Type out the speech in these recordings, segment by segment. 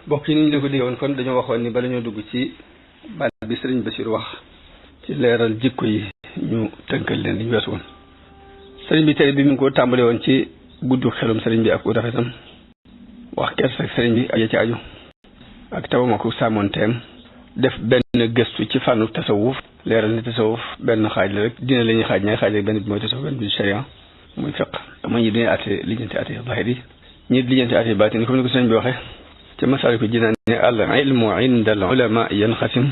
bokk yi ni ñu leen ko digge woon kon dañoo waxoon ni bala ñoo dugg ci baat bi sëriñ Bachir wax ci leeral jikko yi ñu tënkal leen li ñu weesu woon. sëriñ bi tere bi mi ngi ko tàmbale woon ci guddu xelum sëriñ bi ak u rafetam wax kersak sëriñ bi ak ya ci aju ak tabam ak sàmmonteem def benn gëstu ci fànnu tasawuf leeral ni tasawuf benn xaaj la rek dina la ñuy xaaj ñaari xaaj rek benn bi mooy tasawuf benn bi sharia muy fiq mooy ñi dañuy àtte lijjanti àtte zahir yi ñi lijjanti àtte baatin comme ni ko sëriñ bi waxee ci Masaalikul Jinaan ne al ilmu inda al ulama yanqasim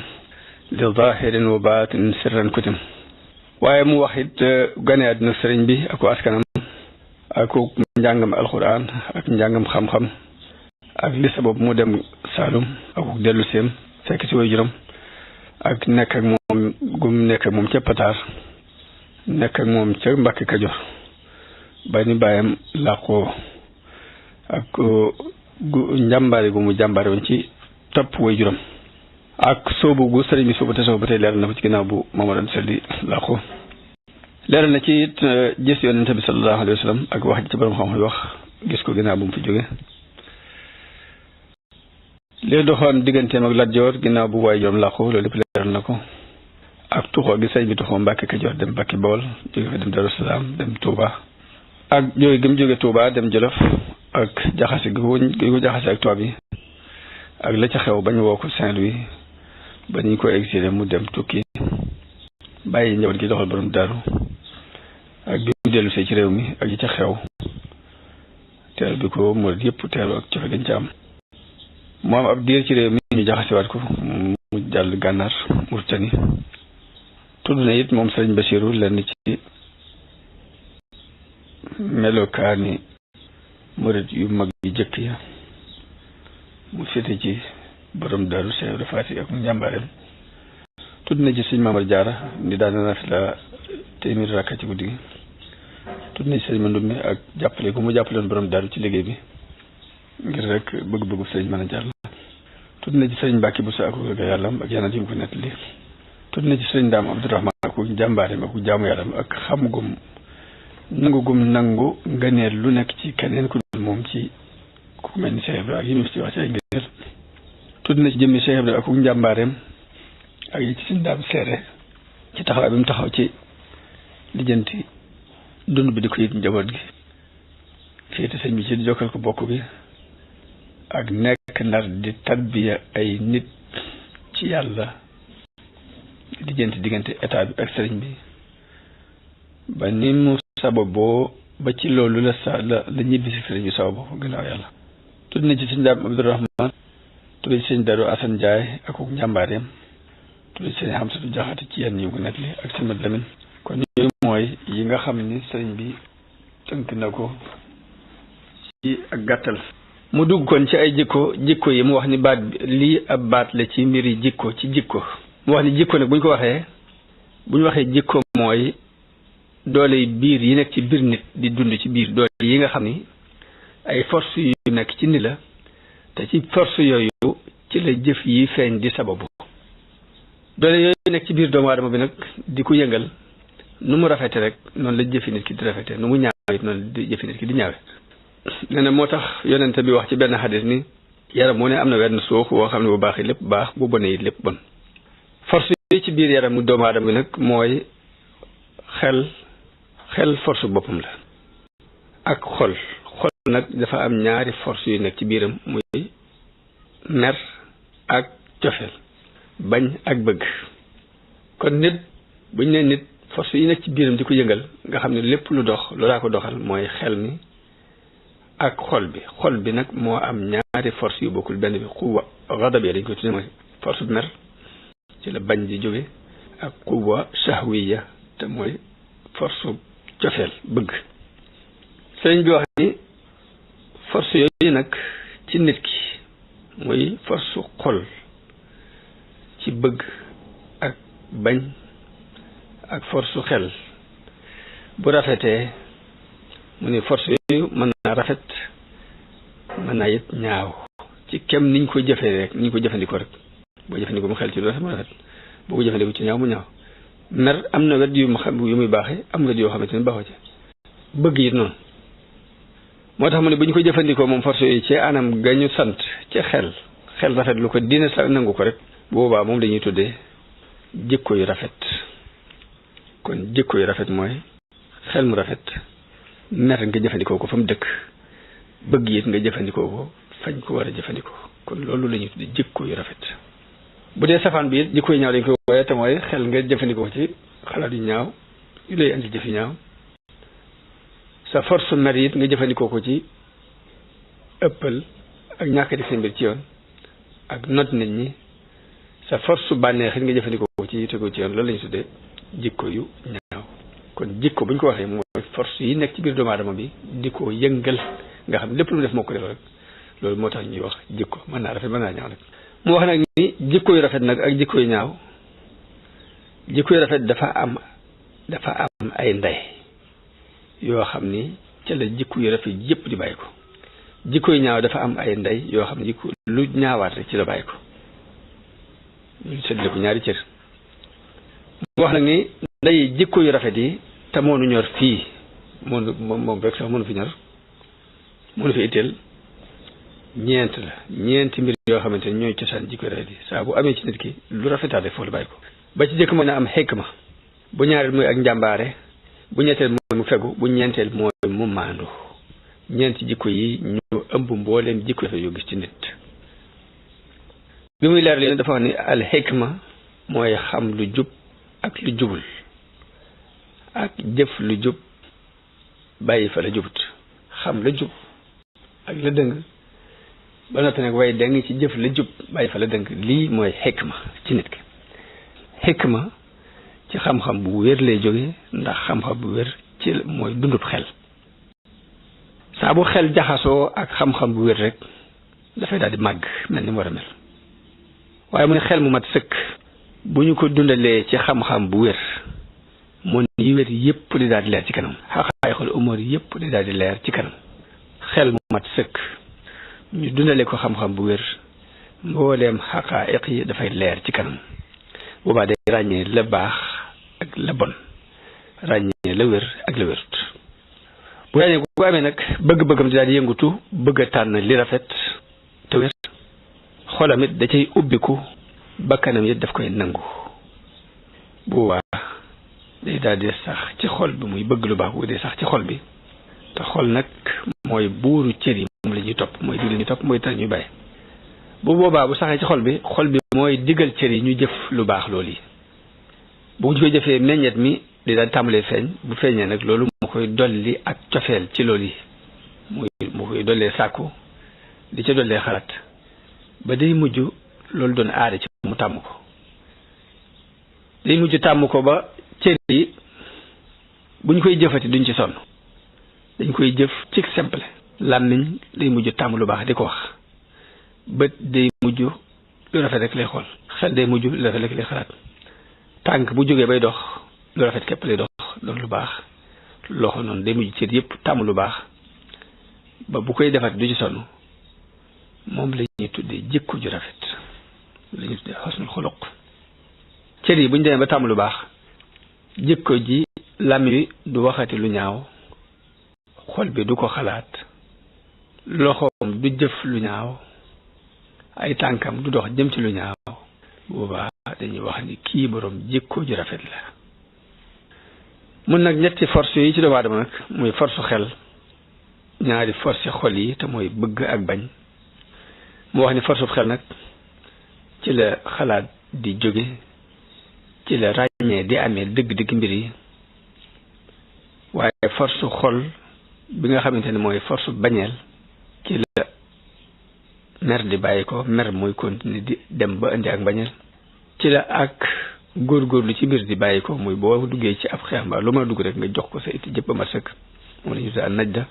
li zahirin wa batin sirran kutim waaye mu wax it gane àddina sëriñ bi ak askanam ak njàngam alquran ak njàngam xam-xam ak li sabab mu dem Saalum ak dellu seem fekk ci waajuram ak nekk ak moom gum nekk ak moom ca Pataar nekk ak moom ca Mbàkke Kajoor ba ni bàyyam làqoo ak njàmbaare gu mu jàmbaare woon ci topp waajuram ak soobu gu sëriñ bi soobu tasawuf ba tey leeral na ko ci ginnaaw bu Mamadou Sall làqoo leeral na ci it gis yonente bi sallallahu alayhi wa sallam ak wax ji ci borom xam-xam wax gis ko ginnaaw bu mu fi jóge li doxoon digganteem ak Lat Joor ginnaaw bu waajuram làqoo loolu lépp leeral na ko ak tuxoo gi sëriñ bi tuxoo Mbàkke Kajoor dem Mbàkke Bawol jóge fa dem Daru Salaam dem Touba ak jóge gi mu jóge Touba dem Jolof ak jaxase gi ko jaxase ak tubaab yi ak la ca xew bañ woo ko Saint-Louis ba ñu ko exilé mu dem tukki bàyyi njaboot gi doxal borom Daaru ak bi mu dellu see ci réew mi ak yi ca xew teel bi ko murid yëpp teelu ak cofe gañ ca am mu am ab diir ci réew mi ñu jaxasewaat ko mu jàll Gànnaar Mauritanie tudd na it moom Sëriñ Basiru lenn ci melokaani murid yu mag yi jëkk ya mu féete ci borom Daaru Cheikh Ibra Faati ak njàmbaareem tudd na ci sëñ Maamar Jaara ni daana naf la téeméeri rakka ci guddi gi tudd na ci sëñ Mandumbe ak jàppale gu mu jàppaloon borom Daaru ci liggéey bi ngir rek bëgg-bëggu sëñ mën a jaar la tudd na ci sëñ Mbàkke Buso ak ga yàllam ak yeneen yu mu ko nettali tudd na ci sëñ Daam Abdourahmaan ak njàmbaareem ak jaamu yàllam ak xam gum nangu ngëneel lu nekk ci keneen ku dul moom ci ku mel ni Cheikh Ibra ak yi mu ci wax ci ay ngëneel tudd na ci jëmmi Cheikh Ibra ak njàmbaareem ak yi ci sëñ Daam seere ci taxawaay bi mu taxaw ci lijjanti dund bi di ko yit njaboot gi féete sëñ bi ci di jokkal ko bokk bi ak nekk ndar di tarbiya ay nit ci yàlla lijjanti diggante état bi ak sëriñ bi ba ni mu sababoo ba ci loolu la ñibbi si sëriñ bi sababoo gannaaw yàlla tudd na ci sëñ Daam Abdourahmaan tudd ci sëñ Daru Asan Njaay ak njàmbaareem tudd ci sëñ Xamsatu Jaxate ci yenn yu ko nettali ak sëñ Mat Lamin kon yooyu mooy yi nga xam ni sëriñ bi tënk na ko ci ak gàttal mu dugg kon ci ay jikko yi mu wax ni baat bi lii ab baat la ci mbiri jikko ci jikko mu wax ni jikko nag bu ñu waxee jikko mooy doole biir yi nekk ci biir nit di dund ci biir doole yi nga xam ni ay force yu nekk ci ni la te ci force yooyu ci la jëf yi feeñ di sababu doole yooyu nekk ci biir doomu aadama bi nag di ko yëngal nu mu rafete rek noonu la jëfi nit ki di rafete nu mu ñaawe it noonu la jëfi nit ki di ñaawe nee na moo tax yonente bi wax ci benn xadis ni yaram moo ne am na wenn suux woo xam ne bu baax yi lépp baax bu bonee it lépp bon force yi ci biir yaramu doomu aadama bi nag mooy xel force boppam la ak xol nag dafa am ñaari force yu nekk ci biiram muy mer ak cofeel bañ ak bëgg kon nit buñ ne nit force yi nekk ci biiram di ko yëngal nga xam ne lépp lu dox loolaa ko doxal mooy xel mi ak xol bi nag moo am ñaari force yu bokkul benn bi quwwa ghadab dañ ko tuddee mooy force bu mer ci la bañ di jóge ak quwwa shahwiya te mooy force cofeel bëgg sëriñ bi wax ni force yooyu nag ci nit ki muy force xol ci bëgg ak bañ ak force xel bu rafetee mu ni force yooyu mën naa rafet mën naa it ñaaw ci kem niñ ko jëfee rek niñ ko jëfandikoo rek boo jëfandikoo mu xel ci lu rafet mu rafet boo ko jëfandikoo ci ñaaw mu ñaaw mer am na wet yu muy baaxee am wet yoo xamante ne baaxoo ci bëgg it noonu moo tax mu ne bu ñu ko jëfandikoo moom force yooyu ci anam gañu sant ci xel xel rafet lu ko dina sa nangu ko rek boobaa moom dañuy tuddee jikko yu rafet. kon jikko yu rafet mooy xel mu rafet, mer nga jëfandikoo ko fa mu dëkk, bëgg it nga jëfandikoo ko fañ ko war a jëfandikoo. kon loolu la ñuy tuddee jikko yu rafet. bu dee safaan bi it jikko yu ñaaw dañ koy wooye te mooy xel nga jëfandikoo ci xalaat yu ñaaw yu lay andi jëf yu ñaaw. sa force mer it nga jëfandikoo ko ci ëppal ak ñàkk di seen mbir ci yoon ak not nit ñi. sa force bànneex it nga jëfandikoo ko ci tegu ci yoon. loolu la ñuy tuddee jikko yu ñaaw. kon jikko bu ñu ko waxee mooy force yi nekk ci biir doomu aadama bi di ko yëngal nga xam lépp lu mu def moo ko def rek loolu moo tax ñuy wax jikko. mën naa rafet mën naa ñaaw rek. mu wax nag ni jikko yu rafet nag ak jikko yu ñaaw, jikko yu rafet dafa am ay ndey yoo xam ni ca la jikko yu rafet yëpp di bàyyi ko. jikko yu ñaaw dafa am ay ndey yoo xam ni lu ñaawaat rek ci la bàyyi ko. ñu seddale ko ñaari cër. mu wax nag ni ndey jikko yu rafet yi te moonu ñor fii moom rek sax mënu fi ñor mënu fi itteel ñeenti mbir yoo xamante ne ñooy cosaan jikko yu rafet yi saa bu amee ci nit ki lu rafetaat rek foofu la bàyyi ko. ba ci jëkk mooy na am xikma, bu ñaareel mooy ak njàmbaare, bu ñetteel mooy mu fegu, bu ñeenteel mooy mu maandu. ñeenti jikko yi ñu ëmb mbooleem jikko yu yoo gis ci nit. bi muy leer li dafa wax ni al xikma mooy xam lu jub ak lu jubul, ak jëf lu jub bàyyi fa la jubut. xam la jub ak la dëng ba noppi nag waaye dëng ci jëf la jub bàyyi fa la dëng. lii mooy xikma ci nit ki. xikma ci xam-xam bu wér lay jóge, ndax xam-xam bu wér ci mooy dundub xel. saa bu xel jaxasoo ak xam-xam bu wér rek dafay daal di màgg mel ni mu war a mel. waaye mu ne xel mu mat sëkk bu ñu ko dundalee ci xam-xam bu wér mu yi wér yëpp di daal di leer ci kanam. xaqaayiqul umur yëpp di daal di leer ci kanam. xel mu mat sëkk ñu dundalee ko xam-xam bu wér mbooleem xaqaayiq yi dafay leer ci kanam. boobaa day ràññee la baax ak la bon, ràññee la wér ak la wérut. bu ràññee bu ko amee nag bëgg-bëggam di daal di yëngutu, bëgg a tànn li rafet te wér. xolam it da cay ubbiku, bakkanam it daf koy nangu. boobaa day daal di sax ci xol bi, muy bëgg lu baax bu day sax ci xol bi. te xol nag mooy buuru cër yi, moom la ñuy topp, mooy digal ñuy topp, mooy tax ñuy bàyyi. bu boobaa bu saxee ci xol bi mooy digal cër yi ñu jëf lu baax loolu yi. bu ñu koy jëfee meññet mi di daal tàmbalee feeñ. bu feeñee nag loolu mu koy dolli ak cofeel ci loolu yi, mu koy dollee sàkku di ca dollee xalaat ba day mujj loolu doon aada ci mu tàmm ko. day mujj tàmm ko ba cër yi bu ñu koy jëfati duñ ci sonn, dañ koy jëf ci simple. làmmiñ day mujj tàmm lu baax di ko wax. bët day mujj lu rafet rek lay xool. xel day mujj lu rafet rek lay xalaat. tànk bu jógee bay dox lu rafet képp lay dox, doon lu baax. loxo noonu day mujj cër yëpp tàmm lu baax ba bu koy defat du ci sonn. moom la ñuy tuddee jikko ju rafet, la ñuy tuddee xosnul xuluq. cër yi bu ñu demee ba tàmm lu baax, jikko ji làmmiñ wi du waxati lu ñaaw, xol bi du ko xalaat, loxoom du jëf lu ñaaw, ay tànkam du dox jëm ci lu ñaaw. boobaa dañuy wax ni kii borom jikko ju rafet la. mun nag ñetti force yi ci doomu aadama nag muy force xel, ñaari force xol yi te mooy bëgg ak bañ. mu wax ni force xel nag ci la xalaat di jóge, ci la ràññee di amee dëgg-dëgg mbir yi. waaye force xol bi nga xamante ne mooy force bañeel ci la mer di bàyyi ko. mer mooy continuer di dem ba indi ak bañeel. ci la ak góorgóorlu ci mbir di bàyyi ko, muy boo duggee ci ab xeex mbaa lu ma dugg rek nga jox ko sa it jëpp ba ma sëkk. moom la ñu tuddee najda.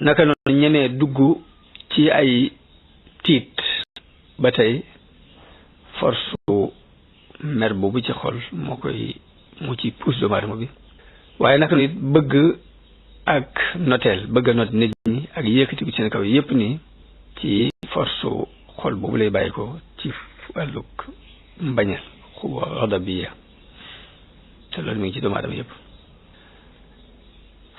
naka noonu ñemee dugg ci ay tiit ba tey force mer boobu ci xol moo ci pousse doomu aadama bi. waaye naka nit bëgg ak noteel, bëgg a not nit ñi ak yëkkati ko seen kaw yëpp nii ci force xol boobu lay bàyyi ko ci wàllug mbañal xadabiya. te loolu mi ngi ci doomu aadama yëpp.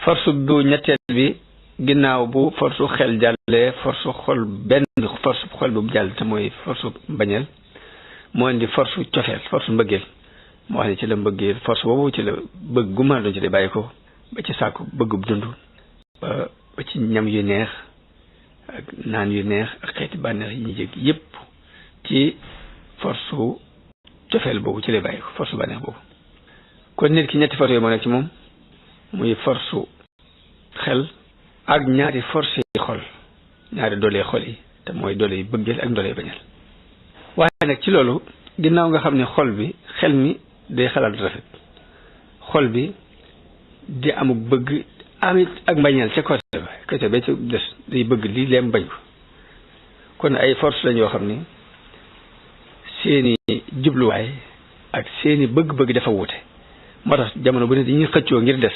force bu ñetteel bi ginnaaw bu force xel jàllee force xol benn force xol bu jàll te mooy force mbañeel moo indi force cofeel force mbëggeel moo wax ne ci la mbëggeel force boobu ci la bëgg gu mën a doon ci lay bàyyi ko ba ci sàkku bëggub dund ba ci ñam yu neex ak naan yu neex ak xeeti bànneex yi ñu jég yépp ci force cofeel boobu ci lay bàyyi ko force bànneex boobu kon nit ki ñetti force yooyu moo nekk ci moom muy force xel ak ñaari force yi xol ñaari doole xol yi te mooy doole yi bëggeel ak doole yi bañal waaye nag ci loolu ginnaaw nga xam ne xol bi xel mi day xalaat rafet xol bi di amuk bëgg amit ak mbañeel ca côté ba ca des day bëgg lii leem bañ ko kon ay force lañ yoo xam ni seeni jubluwaay ak seeni bëgg-bëgg dafa wuute moo tax jamono bu ne dañuy xëccoo ngir des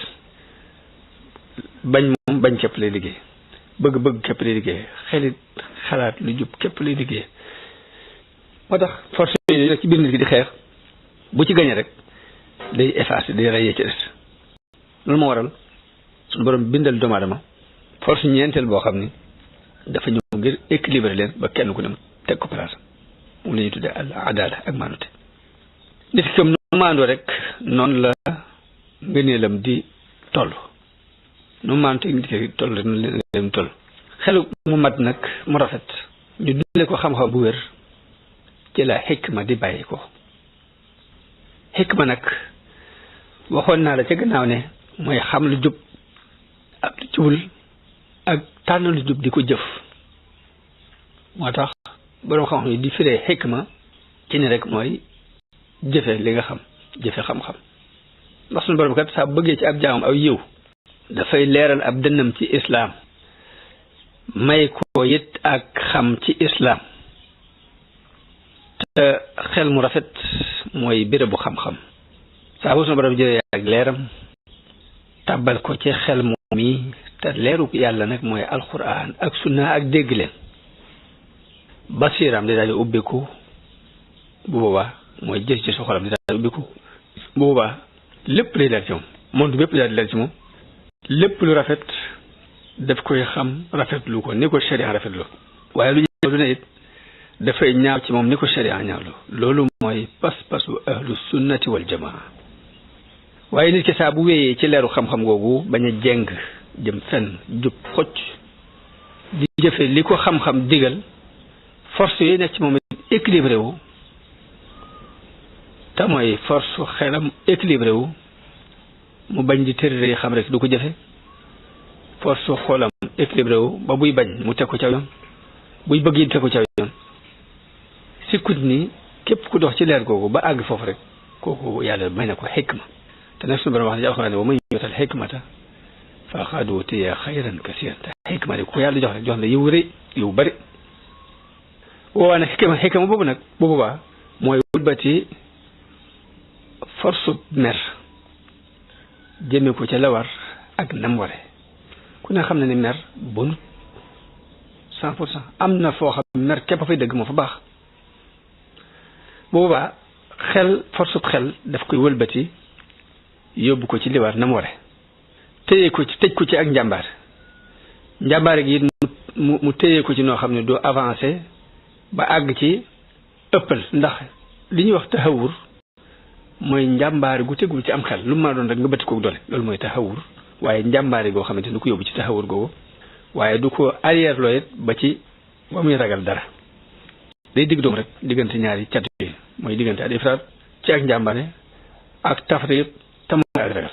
bañ moom bañ képp lay liggéey bëgg-bëgg képp lay liggéey xelit xalaat lu jub képp lay liggéey moo tax force yooyu nag ci biir nit ki di xeex bu ci gañe rek day effacer day rayee ci des loolu moo waral suñu borom bindal doomu aadama force ñeenteel boo xam ni dafa ñëw ngir équilibrer leen ba kenn ku ne teg ko place moom la ñuy tuddee al adala ak maanute nit ki comme nu maandoo rek noonu la ngëneelam di toll nu maanute nit ki toll rek noonu leen toll xelu mu mat nag mu rafet ñu dundale ko xam-xam bu wér ci la xikma di bàyyi ko xikma nag waxoon naa la ca gannaaw ne mooy xam lu jub ak lu jubul ak tànn lu jub di ko jëf moo tax boroom xam-xam yi di firee xikma ci ne rek mooy jëfe li nga xam jëfe xam-xam ndax suñu borom kat saa bëggee ci ab jaamam aw yiw dafay leeral ab dënnam ci islaam may ko it ak xam ci islaam te xel mu rafet mooy bérébu xam-xam saa bu suñu borom jëlee ak leeram tàbbal ko ci xel moom yi te leeru yàlla nag mooy alquran ak sunna ak dégg leen basiram di daal di ubbiku bu boobaa mooy jël ci sa xolam di daal di ubbiku bu boobaa lépp lay leer ci moom monde bépp daal di leer ci moom lépp lu rafet daf koy xam rafetlu ko ni ko sharia rafetlu waaye lu ñaaw lu ne it dafay ñaaw ci moom ni ko sharia ñaawlu loolu mooy pas-pasu ahlu sunnati wal jamaa waaye nit ki saa bu wéyee ci leeru xam-xam googu bañ a jeng jëm fenn jub xocc di jëfe li ko xam-xam digal force yi nekk ci moom équilibré wu te mooy force xelam équilibré wu mu bañ di tërëre yi xam rek du ko jëfe force xoolam équilibré wu ba buy bañ mu teg ko ca yoon buy bëgg yi teg ko ca yoon sikkut ni képp ku dox ci leer googu ba àgg foofu rek kooku yàlla may na ko xikma te nag suñu borom wax ne ci alxuraan ne wa man yu'tal xikmata faqad utiya xayran kasiiran te xikma de ku yàlla jox rek jox la yiw rëy yiw bari boobaa nag xikma boobu nag bu boobaa mooy wëlbati force mer jëme ko ca la war ak nam ware ku ne xam na ni mer bonut 100% am na foo xam mer képp fay dëgg moo fa baax boobaa xel force xel daf koy wëlbati yóbbu ko ci li war nam ware téye ko ci tëj ko ci ak njàmbaare gi mu téye ko ci noo xam ne doo avancé ba àgg ci ëppal ndax li ñuy wax taxawur mooy njàmbaare gu tegul ci am xel lu mu mën a doon rek nga bëtt ko doole loolu mooy taxawur waaye njàmbaare goo xamante du ko yóbbu ci taxawur googu waaye du ko arrière loo it ba ci ba muy ragal dara day digg doom rek diggante ñaari cat yi mooy diggante al ifraat ci ak njàmbaare ak tafriit te mooy ak ragal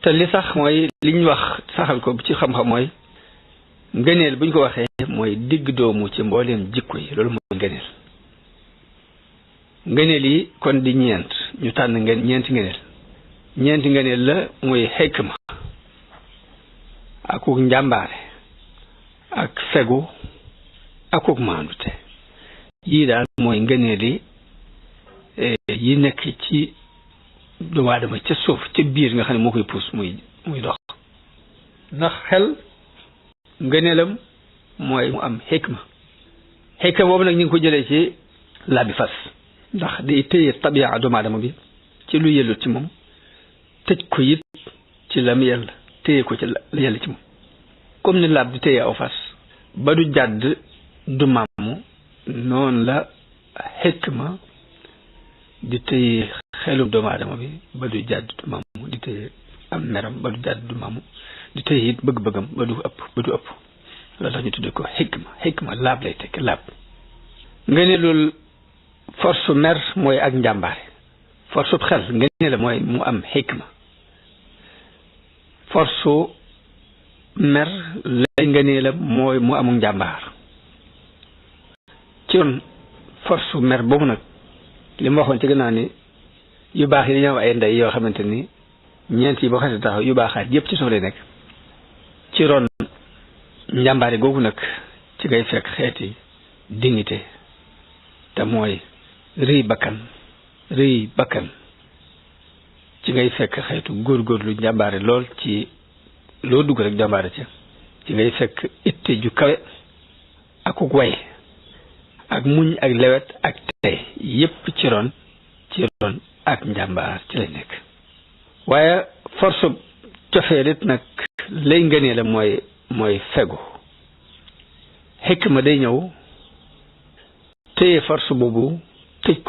te li sax mooy li ñu wax saxal ko ci xam-xam mooy ngëneel bu ñu ko waxee mooy digg doomu ci mbooleem jikko yi loolu mooy ngëneel ngëneel yi kon di ñeent ñu tànn ñeenti ngëneel la muy xikma akuk njàmbaare ak fegu akuk maandute yii daal mooy ngëneel yi nekk ci doomu aadama ca suuf ca biir nga xam ne moo koy puus muy dox ndax xel ngëneelam mooy mu am xikma boobu nag ñu ngi ko jëlee ci làbbi fas ndax day téye tabiya doomu aadama bi ci lu yellut ci moom tëj ko it ci lam yàlla téye ko ci la yàlla ci moom comme ni laab di téye aw fas ba du jàdd du màmmu noonu la xikma di téye xelum doomu aadama bi ba du jàdd du màmmu di téye am meram ba du jàdd du màmmu di téye it bëgg-bëggam ba du ëpp loolu tax ñu tudde ko xikma laab lay tekk laab nga ne loolu force mer mooy ak njàmbaare force xel nga ne la mooy mu am xikma force mer lay nga ne la mooy mu amul njàmbaar ci yoon force mer boobu nag li ma waxoon ci gannaaw ni yu baax yi dañoo am ay ndey yoo xamante ni ñeent yi boo xasee taxaw yu baaxaat yëpp ci suuf lay nekk ci ron njàmbaare googu nag ci ngay fekk xeeti dignité te mooy rëy bakkan ci ngay fekk xeetu góorgóorlu njàmbaare lool ci loo dugg rek njàmbaare ci ngay fekk itte ju kawe ak way ak muñ ak lewet ak tey yépp ci ron ak njàmbaar ci lay nekk waaye force cofeelit nag lay ngënee la mooy fegu xikma day ñëw téye force boobu téye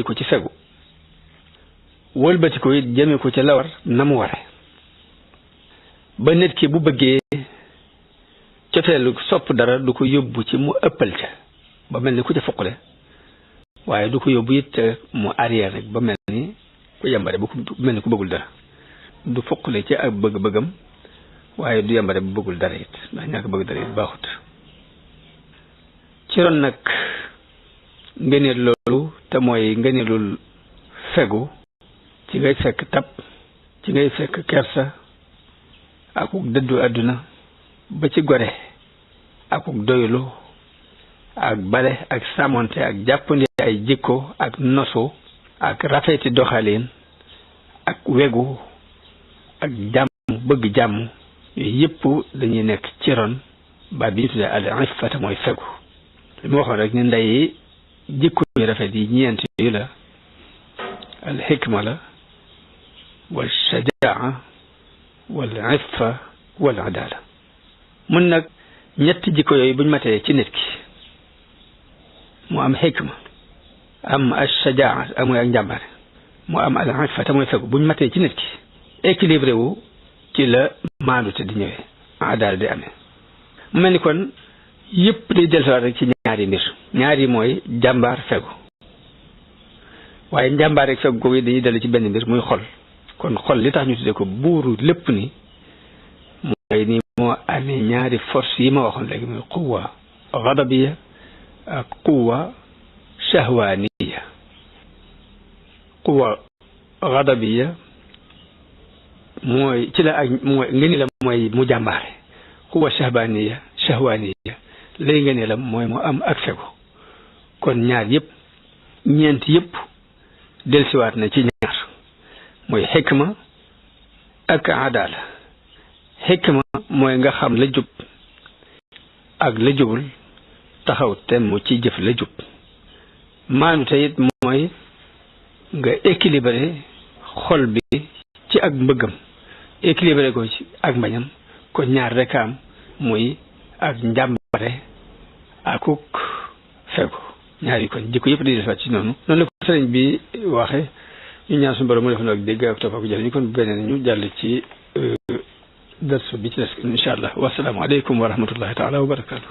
ko ci fegu wëlbati ko it jëme ko ci lawar na mu ware ba nit ki bu bëggee cofeelu sopp dara du ko yóbbu ci mu ëppal ca ba mel ni ku ca fuqale waaye du ko yóbbu it mu arrière rek ba mel ni ku yambare ba mel ni ku bëggul dara du fuqale ci ak bëgg-bëggam waaye du yambare bu bëggul dara it ndax ñàkk bëgg dara it baaxut ci ron nag ngëneel loolu te mooy ngëneelul fegu ci ngay fekk tab ci ngay fekk kersa akuk dëddu àdduna ba ci gore akuk doylu ak bale ak sàmmonte ak jàppandi ay jikko ak nosu ak rafeti doxalin ak wegu ak jàmm bëgg jàmm yooyu yëpp dañuy nekk ci ron ba bi ñu tuddee al iffata mooy fegu li mu waxoon rek ni ndey jikko yu rafet yi ñeent yu la al hikma la wal shajaa wal iffa wal adala mun nag ñetti jikko yooyu buñ matee ci nit ki mu am hikma am al shajaa amuy ak njàmbaare mu am al iffa te mooy fegu buñ matee ci nit ki équilibré wu ci la maandu te di ñëwee adala di amee mu mel ni kon yëpp day dellusiwaat rek ci ñaari mbir ñaari mooy jàmbaar fegu waaye njàmbaar rek fegu ko dañuy dellu ci benn mbir muy xol kon xol li tax ñu tuddee ko buuru lépp ni mooy ni moo amee ñaari force yi ma waxoon léegi muy quwa ghadabiya ak quwa shahwaniya quwa ghadabiya mooy ci la ak mooy ngeen la mooy mu jàmbaare quwa shahwaniya léegi ngeen la mooy mu am ak fegu kon ñaar yëpp ñeent yëpp delsiwaat na ci ñaar mooy xikma ak adala xikma mooy nga xam la jub ak la jubul taxaw temm ci jëf la jub maanu te it mooy nga équilibré xol bi ci ak mbëggam équilibré ko ci ak mbañam kon ñaar rek am muy ak njàmbare akuk fegu ñaar yi kon jikko yëpp di defaat ci noonu la ko sëriñ bi waxe ñu ñaan suñu borom mu defoon ak dégg ak topp ak jëriñ kon beneen ñu jàll ci darsu bi ci des incha allah wasalaamu aleykum wa rahmatullahi taala wa barakaatu